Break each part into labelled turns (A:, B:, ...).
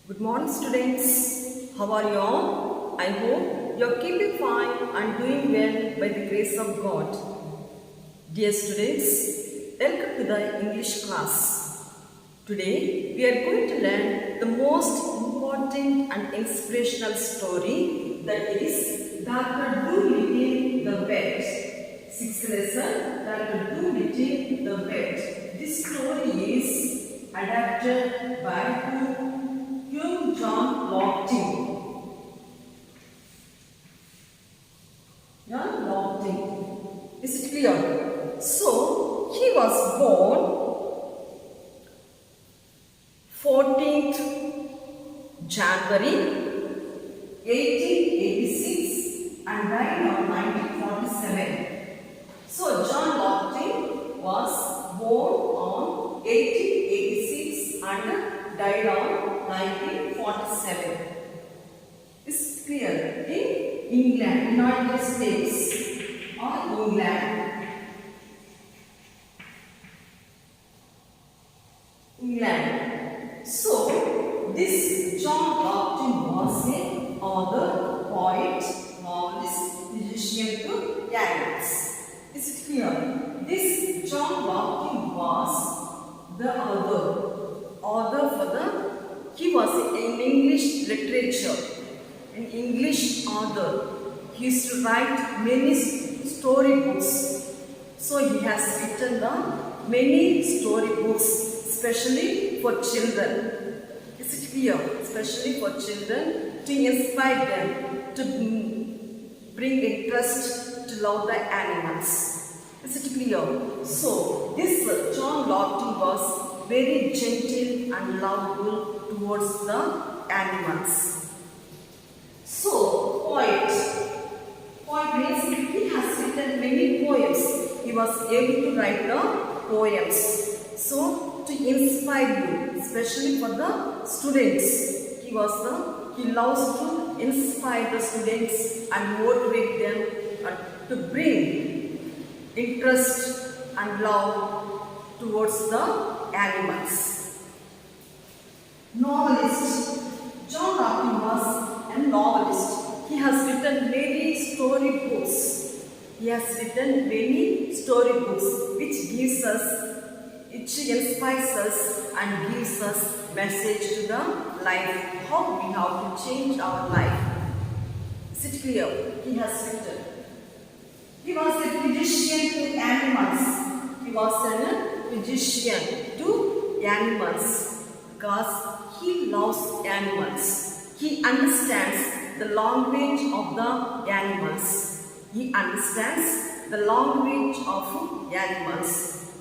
A: Good morning, students. How are you all? I hope you are keeping fine and doing well by the grace of God. Dear students, welcome to the English class. Today, we are going to learn the most important and inspirational story, that is Dr. Dolittle the Vet. Sixth lesson, Dr. Dolittle the Vet. This story is adapted by John Lofting. John Lofting. Is it clear? So, he was born 14th January 1886 and died on 1947. So, John Lofting was born on 1886 and died on 1947. Is clear? In England, United States or England. England. So, this John Lofting was an author, poet, novelist, musician to animals. Is it clear? This John Lofting was the author for the, he was in English literature, an English author. He used to write many storybooks. So he has written many storybooks, especially for children. Is it clear? Especially for children, to inspire them, to bring interest, to love the animals. Is it clear? So this John Lofting was very gentle and lovable towards the animals. So, poet means he has written many poems. He was able to write the poems. So, to inspire you, especially for the students, he loves to inspire the students and motivate them to bring interest and love towards the animals. Novelist. John Lofting was a novelist. He has written many storybooks. He has written many storybooks which inspires us and gives us message to the life, how we have to change our life. Is it clear? He has written. He was a physician to animals. He was a physician to animals because he loves animals. He understands the language of the animals. He understands the language of animals.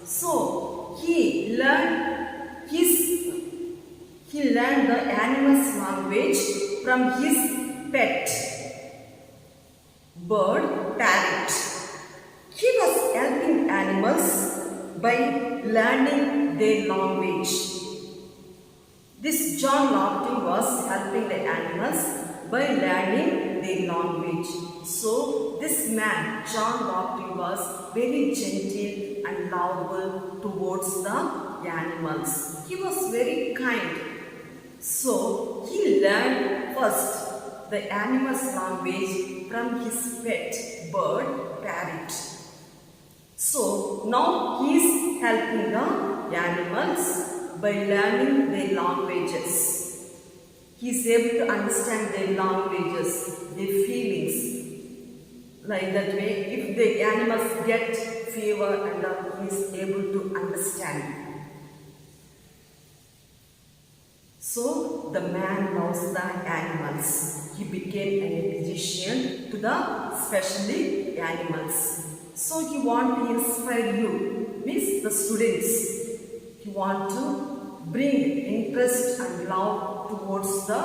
A: So he learned the animals' language from his pet bird, parrot. He was helping animals by learning their language. This John Lofting was helping the animals by learning their language. So, this man, John Lofting, was very gentle and lovable towards the animals. He was very kind. So, he learned first the animals' language from his pet bird, parrot. So, now he is helping the animals by learning their languages. He is able to understand their languages, their feelings. Like that way, if the animals get fever and he is able to understand. So, the man loves the animals. He became a physician to the especially animals. So, he wants to inspire you, means the students. He wants to bring interest and love towards the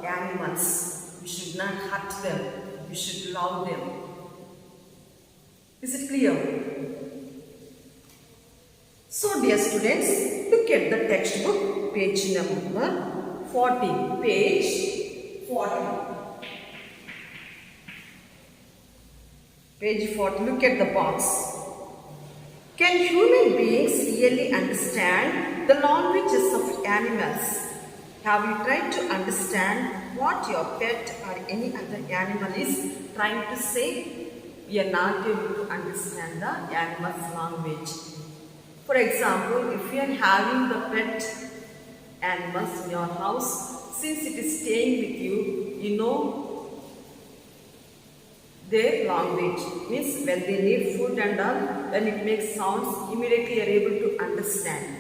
A: animals. We should not hurt them. We should love them. Is it clear? So, dear students, look at the textbook, page number 40. Page 40. Page 40. Look at the box. Can human beings really understand the languages of animals? Have you tried to understand what your pet or any other animal is trying to say? We are not able to understand the animal's language. For example, if you are having the pet animals in your house, since it is staying with you, you know their language. Means when they need food and all, when it makes sounds, immediately you are able to understand.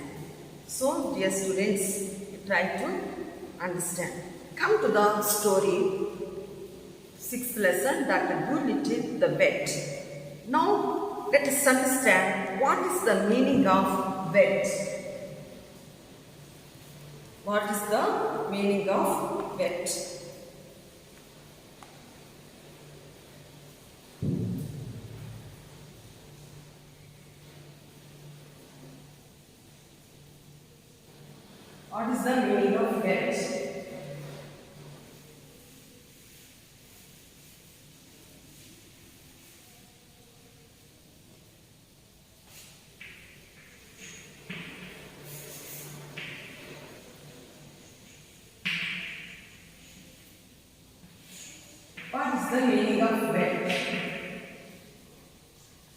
A: So, dear students, try to understand. Come to the story, 6th lesson, Dr. Dolittle the vet. Now, let us understand what is the meaning of vet. What is the meaning of vet? What is the meaning of vet? What is the meaning of vet?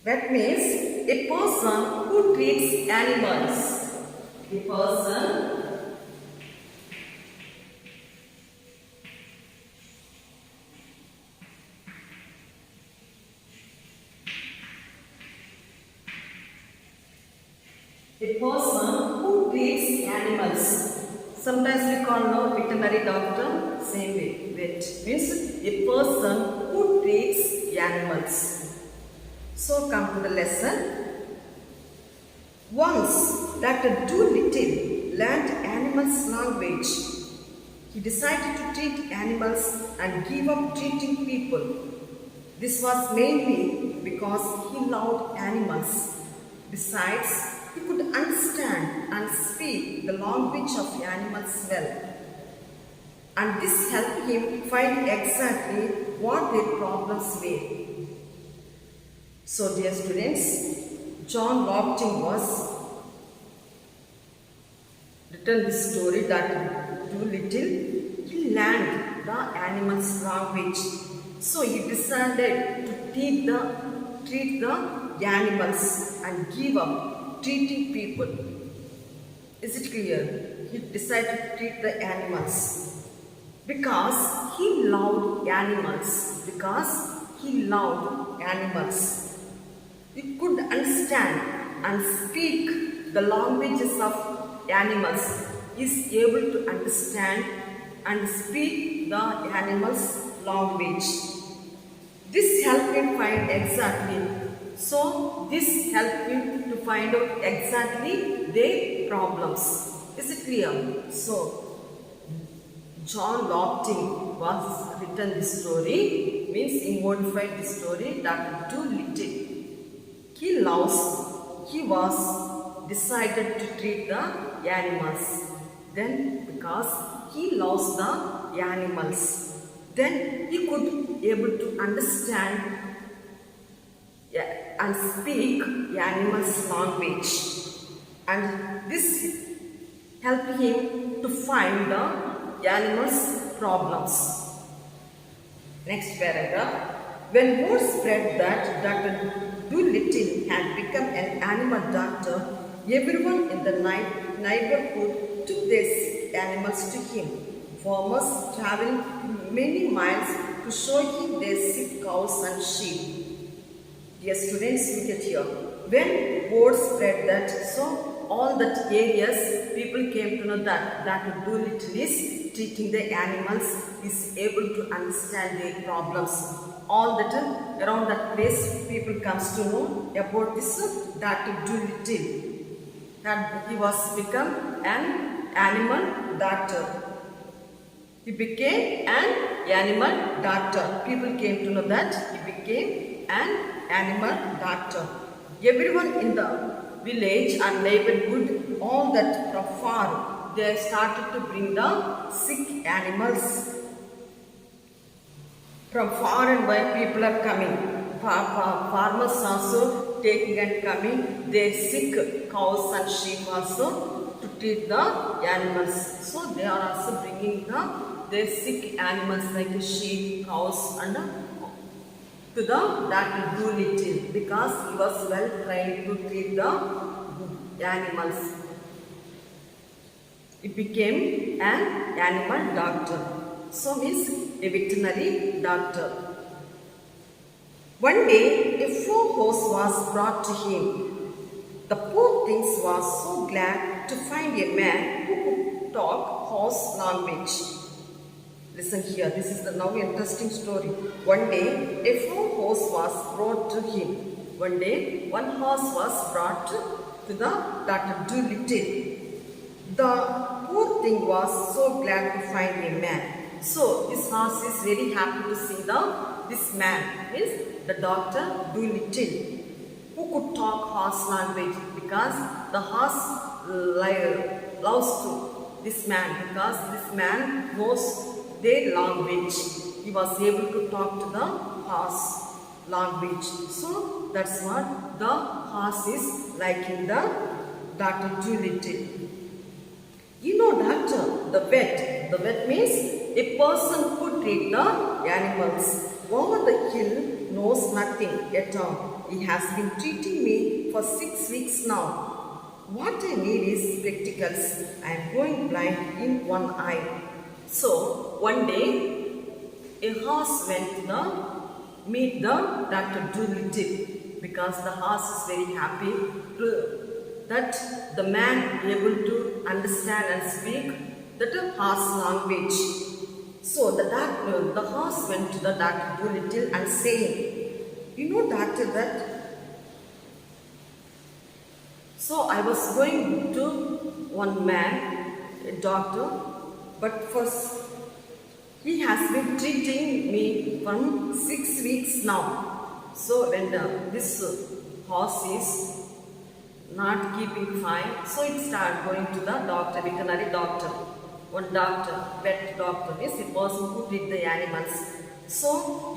A: Vet means a person who treats animals. A person who treats animals. Sometimes we call now veterinary doctor, same way. Vet means a person who treats animals. So come to the lesson. Once Dr. Dolittle learned animals' language. He decided to treat animals and give up treating people. This was mainly because he loved animals. Besides, he could understand and speak the language of animals well. And this helped him find exactly what their problems were. So, dear students, John Lofting was written this story that Dolittle, he learned the animals' language. So he decided to treat the animals and give up treating people. Is it clear? He decided to treat the animals because he loved animals. He could understand and speak the languages of animals. He is able to understand and speak the animals' language. This helped him find this helped him to find out exactly their problems. Is it clear? So, John Lofting was written this story, means he modified this story, Dr. Dolittle. He was decided to treat the animals. Then because he loves the animals, then he could able to understand and speak animals' language. And this helped him to find the animals' problems. Next paragraph. When word spread that Dr. Dolittle had become an animal doctor, everyone in the neighborhood took their sick animals to him. Farmers traveled many miles to show him their sick cows and sheep. Dear students, look at here. When word spread that, so all that areas, people came to know that Dr. Dolittle is treating the animals, is able to understand their problems. All that around that place, people comes to know about this Dr. Dolittle. And he was become an animal doctor. He became an animal doctor. People came to know that he became an animal doctor. Everyone in the village and neighborhood, all that from far, they started to bring the sick animals. From far and wide people are coming. Farmers also taking and coming their sick cows and sheep also to treat the animals. So they are also bringing their sick animals like sheep, cows, and to the Dr. Doolittle because he was well trained to treat the animals. He became an animal doctor. So means a veterinary doctor. One day a fur horse was brought to him. The poor thing was so glad to find a man who could talk horse language. Listen here, this is the now interesting story. One day, a fur horse was brought to him. One day, one horse was brought to the Dr. Doolittle. The poor thing was so glad to find a man. So, this horse is very happy to see this man, is the Dr. Doolittle, who could talk horse language because the horse loves to this man because this man knows their language. He was able to talk to the horse language. So that's what the horse is like in the Dr. Doolittle. You know, doctor, the vet means a person who treats the animals. Over the hill knows nothing at all. He has been treating me for 6 weeks now. What I need is spectacles. I am going blind in one eye. So, one day, a horse went to meet the Dr. Doolittle because the horse is very happy that the man able to understand and speak the horse language. So, the horse went to the Dr. Doolittle and saying, you know, doctor, that so I was going to one man, a doctor, but first he has been treating me for 6 weeks now. So when this horse is not keeping fine, so it started going to the doctor, veterinary doctor. One doctor, vet doctor is a person who treats the animals. So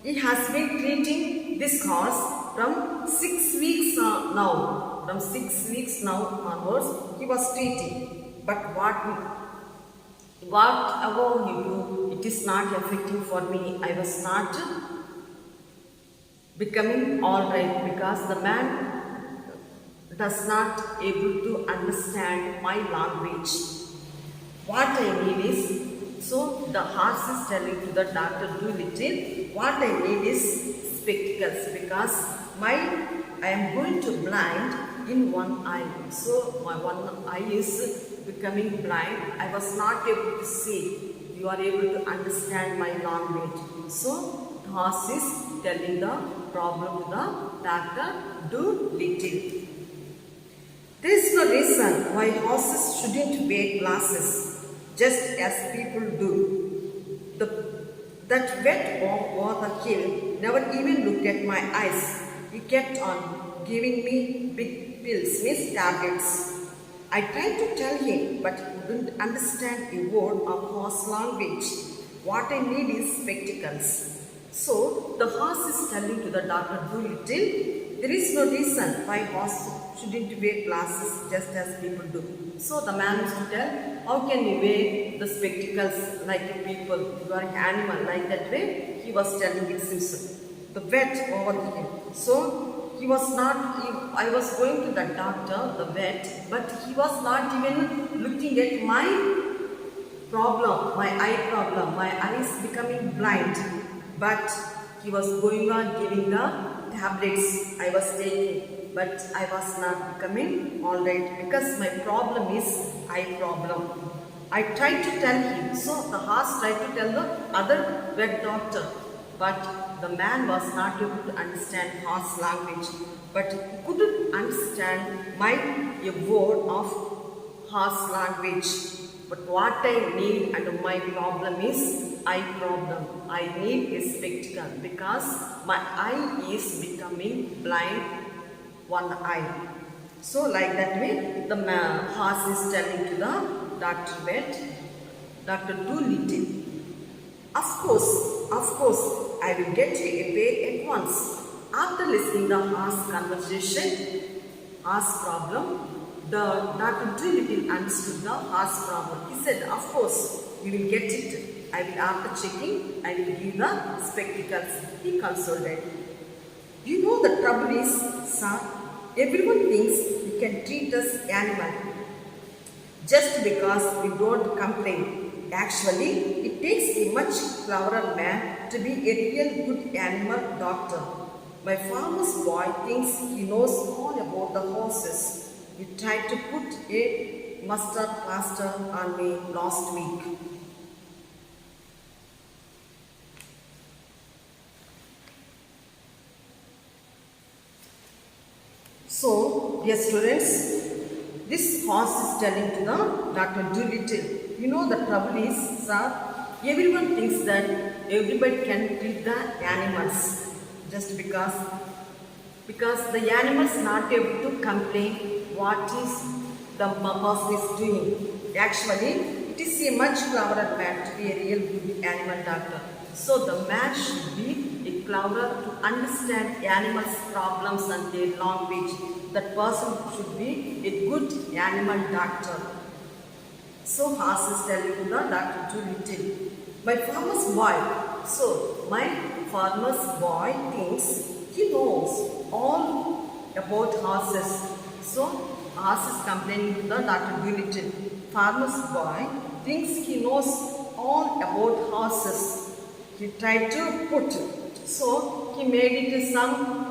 A: he has been treating this horse from 6 weeks now. From 6 weeks now onwards, he was treating. But whatever he do, it is not affecting for me. I was not becoming alright because the man does not able to understand my language. What I need is, so the horse is telling to the Dr. Doolittle, what I need is spectacles because I am going to blind in one eye. So my one eye is becoming blind. I was not able to see. You are able to understand my language. So the horse is telling the problem to the Dr. Doolittle. There is no reason why horses shouldn't wear glasses, just as people do. That vet over the hill never even looked at my eyes. He kept on giving me big pills, means tablets. I tried to tell him, but he couldn't understand a word of horse language. What I need is spectacles. So the horse is telling to the Dr. Doolittle, there is no reason why horses shouldn't wear glasses just as people do. So the man used to tell, how can you wear the spectacles like people? You are an animal, like that way. He was telling it himself. The vet over him. So he was not, I was going to the doctor, the vet, but he was not even looking at my problem, my eye problem, my eyes becoming blind. But he was going on giving the tablets I was taking, but I was not becoming alright because my problem is eye problem. I tried to tell him, so the horse tried to tell the other vet doctor, but the man was not able to understand horse language, but he couldn't understand a word of horse language. But what I need and my problem is eye problem. I need a spectacle because my eye is becoming blind one eye. So like that way the horse is telling to the Dr. Vet, Dr. Doolittle. Of course, I will get you a way at once. After listening the horse conversation, horse problem, the Dr. Dolittle understood the horse problem. He said, of course, we will get it. I will, after checking, I will give the spectacles. He consulted. You know the trouble is, sir, everyone thinks he can treat us animal just because we don't complain. Actually, it takes a much cleverer man to be a real good animal doctor. My farmer's boy thinks he knows all about the horses. He tried to put a mustard plaster on me last week. So, dear students, this horse is telling to the Dr. Dolittle, you know the trouble is, sir, everyone thinks that everybody can treat the animals just because the animals not able to complain what is the person is doing. Actually, it is a much cleverer man to be a real good animal doctor. So the man should be a cleverer to understand animals' problems and their language. That person should be a good animal doctor. So horse is telling to the Dr. Dolittle, my farmer's boy. So my farmer's boy thinks he knows all about horses. So horse is complaining to the Dr. Dolittle. Farmer's boy thinks he knows all about horses. He tried to put it. So he made it some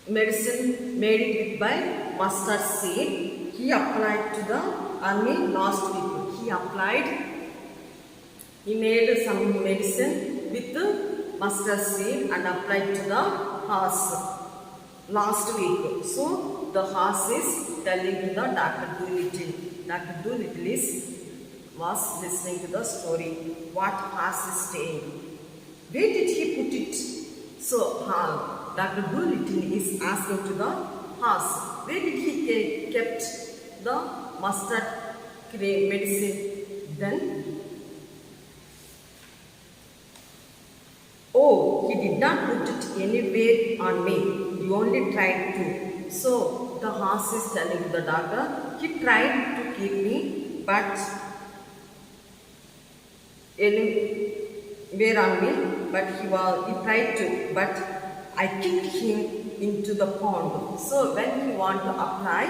A: medicine, made it by mustard seed. He applied to the army last week. He made some medicine with the mustard seed and applied to the horse last week. So the horse is telling to the Dr. Dolittle. Dr. Dolittle was listening to the story. What horse is saying? Where did he put it? So Dr. Dolittle is asking to the horse, where did he kept the mustard medicine? Then, oh, he did not put it anywhere on me. He only tried to. So the horse is telling to the doctor, he tried to keep me, but anywhere on me, but he tried to, but I kicked him into the pond. So when he wanted to apply,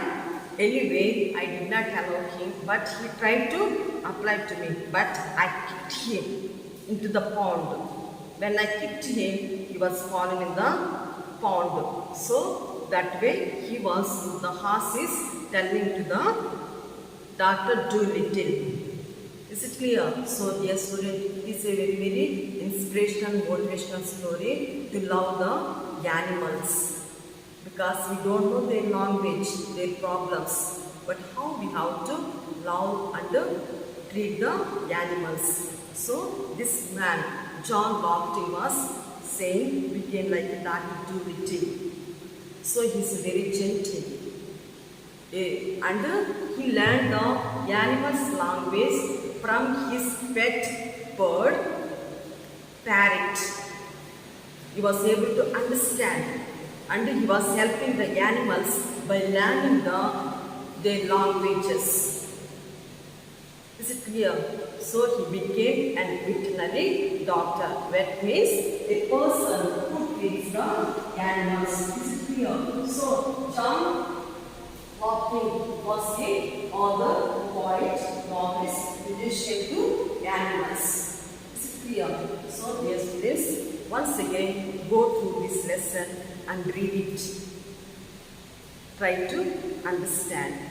A: anyway, I did not allow him, but he tried to apply to me, but I kicked him into the pond. When I kicked him, he was fallen in the pond. So that way the horse is telling to the Dr. Dolittle. Is it clear? So dear student, it is a very, very inspirational, motivational story to love the animals. Because we don't know their language, their problems. But how we have to love and treat the animals. So this man, John Lofty, was saying, became like a Dr. Dolittle. So he is very gentle. And he learned the animals' language from his pet bird, parrot. He was able to understand, and he was helping the animals by learning their languages. Is it clear? So he became an veterinary doctor. Vet means a person who treats the animals. Is it clear? So John Hopkins was a author, poet, novelist, musician to animals. Is it clear? So dear students, once again go through this lesson and read it. Try to understand.